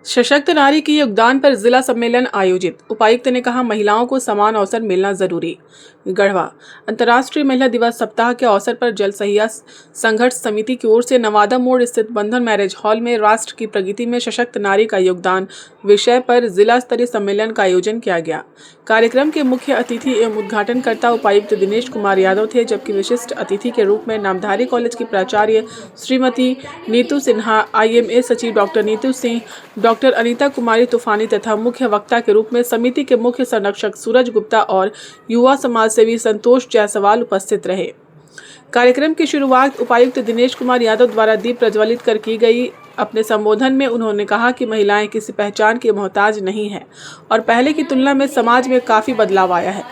सशक्त नारी के योगदान पर जिला सम्मेलन आयोजित। उपायुक्त ने कहा, महिलाओं को समान अवसर मिलना जरूरी। गढ़वा अंतर्राष्ट्रीय महिला दिवस सप्ताह के अवसर पर जल सहिया संघर्ष समिति की ओर से नवादा मोड़ स्थित बंधन मैरिज हॉल में राष्ट्र की प्रगति में सशक्त नारी का योगदान विषय पर जिला स्तरीय सम्मेलन का आयोजन किया गया। कार्यक्रम के मुख्य अतिथि एवं उद्घाटनकर्ता उपायुक्त दिनेश कुमार यादव थे, जबकि विशिष्ट अतिथि के रूप में नामधारी कॉलेज की प्राचार्य श्रीमती नीतू सिन्हा, IMA सचिव डॉक्टर नीतू सिंह, डॉक्टर अनीता कुमारी तूफानी तथा मुख्य वक्ता के रूप में समिति के मुख्य संरक्षक सूरज गुप्ता और युवा समाज सेवी संतोष जायसवाल उपस्थित रहे। कार्यक्रम की शुरुआत उपायुक्त दिनेश कुमार यादव द्वारा दीप प्रज्वलित कर की गई। अपने संबोधन में उन्होंने कहा कि महिलाएं किसी पहचान की मोहताज नहीं है और पहले की तुलना में समाज में काफ़ी बदलाव आया है।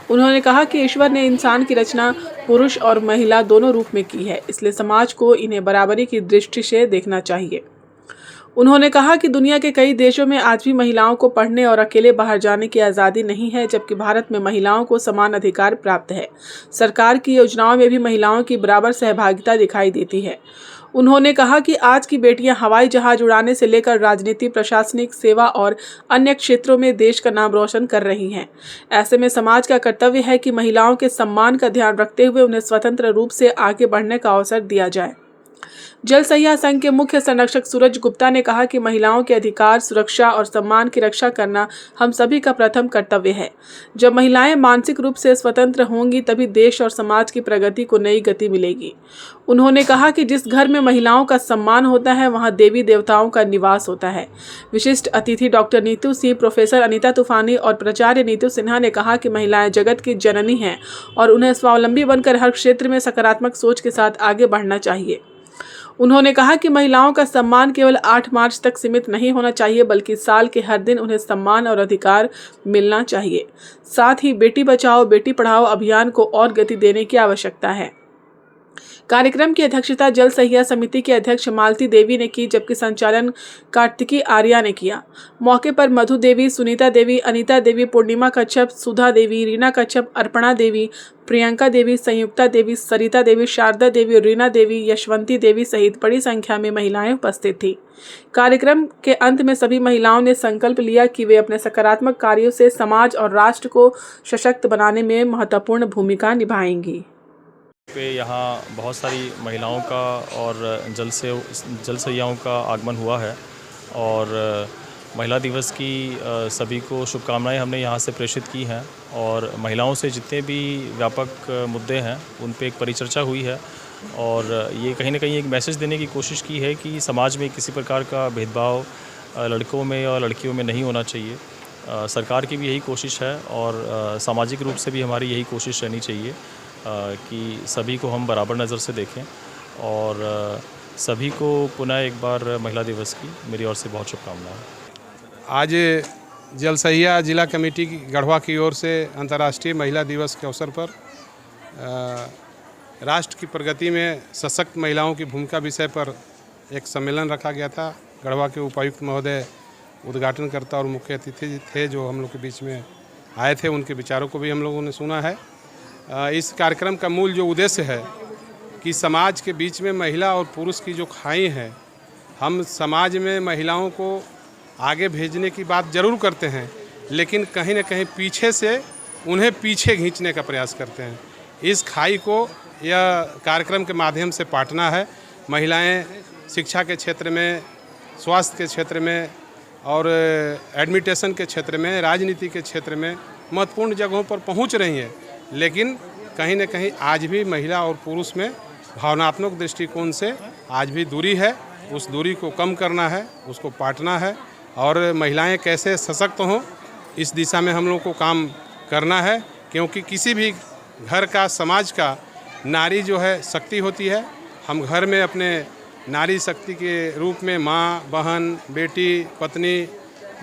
उन्होंने कहा कि ईश्वर ने इंसान की रचना पुरुष और महिला दोनों रूप में की है, इसलिए समाज को इन्हें बराबरी की दृष्टि से देखना चाहिए। उन्होंने कहा कि दुनिया के कई देशों में आज भी महिलाओं को पढ़ने और अकेले बाहर जाने की आज़ादी नहीं है, जबकि भारत में महिलाओं को समान अधिकार प्राप्त है। सरकार की योजनाओं में भी महिलाओं की बराबर सहभागिता दिखाई देती है। उन्होंने कहा कि आज की बेटियां हवाई जहाज उड़ाने से लेकर राजनीति, प्रशासनिक सेवा और अन्य क्षेत्रों में देश का नाम रोशन कर रही हैं। ऐसे में समाज का कर्तव्य है कि महिलाओं के सम्मान का ध्यान रखते हुए उन्हें स्वतंत्र रूप से आगे बढ़ने का अवसर दिया जाए। जल सहिया संघ के मुख्य संरक्षक सूरज गुप्ता ने कहा कि महिलाओं के अधिकार, सुरक्षा और सम्मान की रक्षा करना हम सभी का प्रथम कर्तव्य है। जब महिलाएं मानसिक रूप से स्वतंत्र होंगी, तभी देश और समाज की प्रगति को नई गति मिलेगी। उन्होंने कहा कि जिस घर में महिलाओं का सम्मान होता है, वहां देवी देवताओं का निवास होता है। विशिष्ट अतिथि डॉक्टर नीतू सिंह, प्रोफेसर अनीता तूफानी और प्राचार्य नीतू सिन्हा ने कहा कि महिलाएं जगत की जननी हैं और उन्हें स्वावलंबी बनकर हर क्षेत्र में सकारात्मक सोच के साथ आगे बढ़ना चाहिए। उन्होंने कहा कि महिलाओं का सम्मान केवल 8 मार्च तक सीमित नहीं होना चाहिए, बल्कि साल के हर दिन उन्हें सम्मान और अधिकार मिलना चाहिए। साथ ही बेटी बचाओ बेटी पढ़ाओ अभियान को और गति देने की आवश्यकता है। कार्यक्रम की अध्यक्षता जल सहिया समिति के अध्यक्ष मालती देवी ने की, जबकि संचालन कार्तिकी आर्या ने किया। मौके पर मधु देवी, सुनीता देवी, अनीता देवी, पूर्णिमा कच्छप, सुधा देवी, रीना कच्छप, अर्पणा देवी, प्रियंका देवी, संयुक्ता देवी, सरिता देवी, शारदा देवी, रीना देवी, यशवंती देवी सहित बड़ी संख्या में महिलाएं उपस्थित थीं। कार्यक्रम के अंत में सभी महिलाओं ने संकल्प लिया कि वे अपने सकारात्मक कार्यों से समाज और राष्ट्र को सशक्त बनाने में महत्वपूर्ण भूमिका निभाएंगी। पे यहाँ बहुत सारी महिलाओं का और जल सहियाओं का आगमन हुआ है और महिला दिवस की सभी को शुभकामनाएं हमने यहाँ से प्रेषित की हैं और महिलाओं से जितने भी व्यापक मुद्दे हैं उन पे एक परिचर्चा हुई है और ये कहीं ना कहीं एक मैसेज देने की कोशिश की है कि समाज में किसी प्रकार का भेदभाव लड़कों में और लड़कियों में नहीं होना चाहिए। सरकार की भी यही कोशिश है और सामाजिक रूप से भी हमारी यही कोशिश रहनी चाहिए कि सभी को हम बराबर नज़र से देखें और सभी को पुनः एक बार महिला दिवस की मेरी ओर से बहुत शुभकामनाएं। आज जल सहिया जिला कमेटी की गढ़वा की ओर से अंतर्राष्ट्रीय महिला दिवस के अवसर पर राष्ट्र की प्रगति में सशक्त महिलाओं की भूमिका विषय पर एक सम्मेलन रखा गया था। गढ़वा के उपायुक्त महोदय उद्घाटनकर्ता और मुख्य अतिथि थे जो हम लोग के बीच में आए थे, उनके विचारों को भी हम लोगों ने सुना है। इस कार्यक्रम का मूल जो उद्देश्य है कि समाज के बीच में महिला और पुरुष की जो खाई है, हम समाज में महिलाओं को आगे भेजने की बात ज़रूर करते हैं, लेकिन कहीं ना कहीं पीछे से उन्हें पीछे खींचने का प्रयास करते हैं। इस खाई को यह कार्यक्रम के माध्यम से पाटना है। महिलाएं शिक्षा के क्षेत्र में, स्वास्थ्य के क्षेत्र में और एडमिनिस्ट्रेशन के क्षेत्र में, राजनीति के क्षेत्र में महत्वपूर्ण जगहों पर पहुंच रही हैं, लेकिन कहीं न कहीं आज भी महिला और पुरुष में भावनात्मक दृष्टिकोण से आज भी दूरी है। उस दूरी को कम करना है, उसको पाटना है और महिलाएं कैसे सशक्त हों इस दिशा में हम लोग को काम करना है, क्योंकि किसी भी घर का, समाज का नारी जो है शक्ति होती है। हम घर में अपने नारी शक्ति के रूप में माँ, बहन, बेटी, पत्नी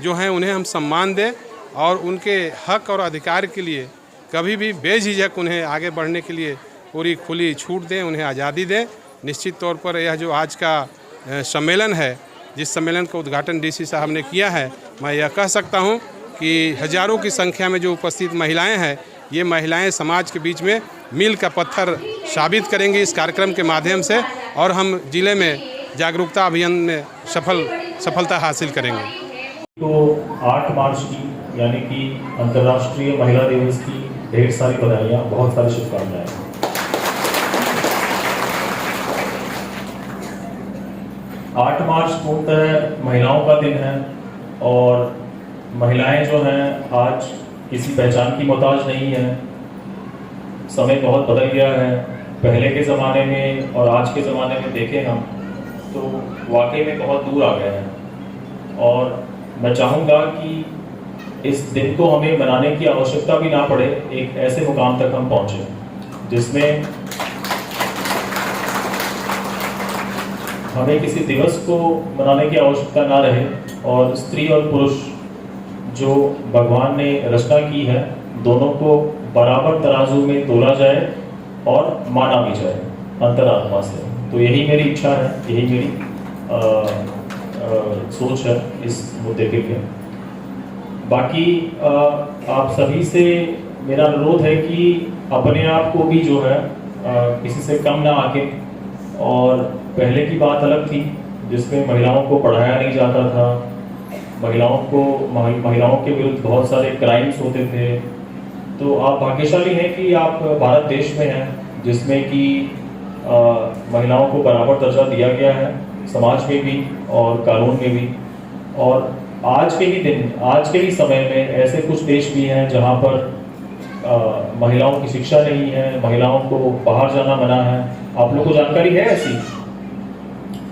जो हैं उन्हें हम सम्मान दें और उनके हक और अधिकार के लिए कभी भी बेझिझक उन्हें आगे बढ़ने के लिए पूरी खुली छूट दें, उन्हें आज़ादी दें। निश्चित तौर पर यह जो आज का सम्मेलन है, जिस सम्मेलन का उद्घाटन DC साहब ने किया है, मैं यह कह सकता हूं कि हज़ारों की संख्या में जो उपस्थित महिलाएं हैं, ये महिलाएं समाज के बीच में मील का पत्थर साबित करेंगी इस कार्यक्रम के माध्यम से और हम जिले में जागरूकता अभियान में सफलता हासिल करेंगे। को 8 मार्च की यानी कि अंतर्राष्ट्रीय महिला दिवस की ढेर सारी बधाइयाँ, बहुत सारी शुभकामनाएं। आठ मार्च पूर्णतः महिलाओं का दिन है और महिलाएं जो हैं आज किसी पहचान की मोहताज नहीं है। समय बहुत बदल गया है। पहले के ज़माने में और आज के ज़माने में देखें हम तो वाकई में बहुत दूर आ गए हैं और मैं चाहूँगा कि इस दिन को हमें मनाने की आवश्यकता भी ना पड़े, एक ऐसे मुकाम तक हम पहुँचे जिसमें हमें किसी दिवस को मनाने की आवश्यकता ना रहे और स्त्री और पुरुष जो भगवान ने रचना की है दोनों को बराबर तराजू में तोला जाए और माना भी जाए अंतरात्मा से। तो यही मेरी इच्छा है, यही मेरी सोच है इस मुद्दे के लिए। बाकी आप सभी से मेरा अनुरोध है कि अपने आप को भी जो है किसी से कम ना आके, और पहले की बात अलग थी जिसमें महिलाओं को पढ़ाया नहीं जाता था, महिलाओं के विरुद्ध बहुत सारे क्राइम्स होते थे। तो आप भाग्यशाली हैं कि आप भारत देश में हैं जिसमें कि महिलाओं को बराबर दर्जा दिया गया है, समाज में भी और कानून में भी। और आज के ही दिन, आज के ही समय में ऐसे कुछ देश भी हैं जहां पर महिलाओं की शिक्षा नहीं है, महिलाओं को बाहर जाना मना है। आप लोगों को जानकारी है ऐसी?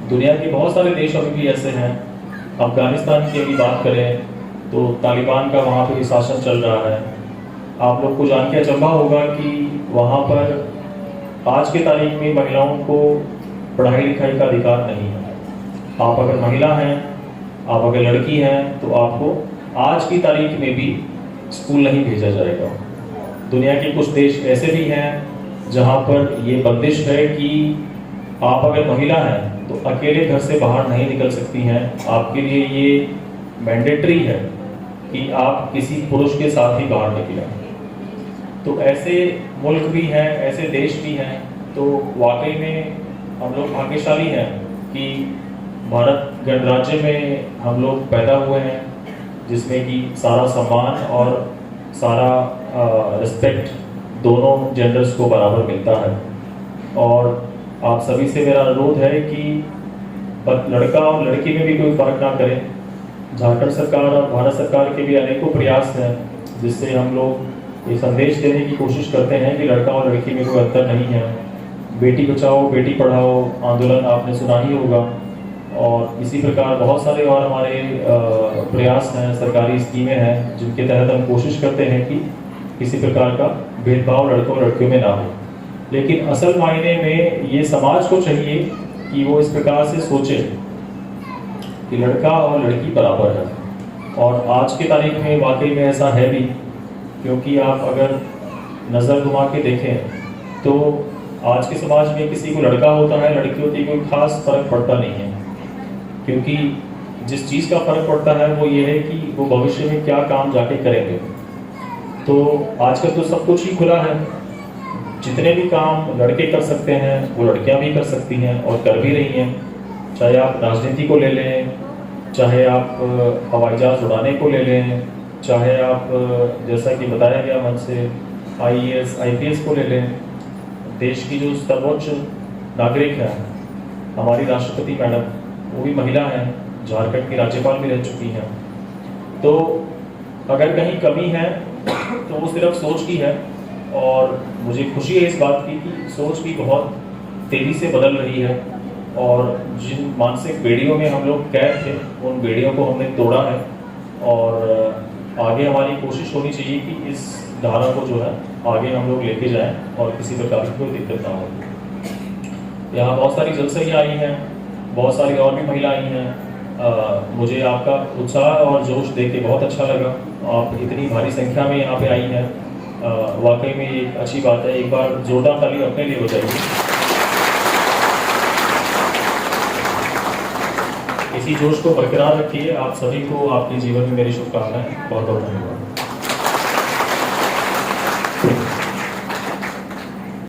दुनिया के बहुत सारे देश अभी भी ऐसे हैं। अफगानिस्तान की अभी बात करें तो तालिबान का वहाँ पे भी शासन चल रहा है। आप लोग को जान के अचंभा होगा कि वहाँ पर आज के तारीख में महिलाओं को पढ़ाई लिखाई का अधिकार नहीं है। आप अगर महिला हैं, आप अगर लड़की हैं तो आपको आज की तारीख में भी स्कूल नहीं भेजा जाएगा। दुनिया के कुछ देश ऐसे भी हैं जहाँ पर ये बंदिश है कि आप अगर महिला हैं तो अकेले घर से बाहर नहीं निकल सकती हैं। आपके लिए ये मैंडेटरी है कि आप किसी पुरुष के साथ ही बाहर निकलें। तो ऐसे मुल्क भी हैं, ऐसे देश भी हैं। तो वाकई में हम लोग भाग्यशाली हैं कि भारत गणराज्य में हम लोग पैदा हुए हैं जिसमें कि सारा सम्मान और सारा रिस्पेक्ट दोनों जेंडर्स को बराबर मिलता है। और आप सभी से मेरा अनुरोध है कि लड़का और लड़की में भी कोई फर्क ना करें। झारखंड सरकार और भारत सरकार के भी अनेकों प्रयास हैं जिससे हम लोग ये संदेश देने की कोशिश करते हैं कि लड़का और लड़की में कोई अंतर नहीं है। बेटी बचाओ बेटी पढ़ाओ आंदोलन आपने सुना ही होगा, और इसी प्रकार बहुत सारे और हमारे प्रयास हैं, सरकारी स्कीमें हैं जिनके तहत हम कोशिश करते हैं कि किसी प्रकार का भेदभाव लड़कों और लड़कियों में ना हो। लेकिन असल मायने में ये समाज को चाहिए कि वो इस प्रकार से सोचे कि लड़का और लड़की बराबर है। और आज की तारीख में वाकई में ऐसा है भी, क्योंकि आप अगर नज़र घुमा के देखें तो आज के समाज में किसी को लड़का होता है लड़की होती है कोई खास फर्क पड़ता नहीं है। क्योंकि जिस चीज़ का फर्क पड़ता है वो ये है कि वो भविष्य में क्या काम जाके करेंगे। तो आजकल तो सब कुछ ही खुला है, जितने भी काम लड़के कर सकते हैं वो लड़कियां भी कर सकती हैं और कर भी रही हैं। चाहे आप राजनीति को ले लें, चाहे आप हवाई जहाज उड़ाने को ले लें, चाहे आप जैसा कि बताया गया मन से IAS IPS को ले लें। देश की जो सर्वोच्च नागरिक है हमारी राष्ट्रपति मैडम, वो भी महिला हैं, झारखंड की राज्यपाल भी रह चुकी हैं। तो अगर कहीं कमी है तो वो सिर्फ सोच की है, और मुझे खुशी है इस बात की कि सोच भी बहुत तेज़ी से बदल रही है। और जिन मानसिक बेड़ियों में हम लोग कैद थे उन बेड़ियों को हमने तोड़ा है, और आगे हमारी कोशिश होनी चाहिए कि इस धारा को जो है आगे हम लोग लेके जाएं और किसी प्रकार की कोई दिक्कत ना हो। यहाँ बहुत सारी जलसैया आई हैं, बहुत सारी और भी महिला आई हैं। मुझे आपका उत्साह और जोश देख के बहुत अच्छा लगा। आप इतनी भारी संख्या में यहाँ पे आई हैं, वाकई में एक अच्छी बात है। एक बार जोरदार ताली अपने लिए हो जाएगी। इसी जोश को बरकरार रखिए। आप सभी को आपके जीवन में मेरी शुभकामनाएं। बहुत बहुत धन्यवाद।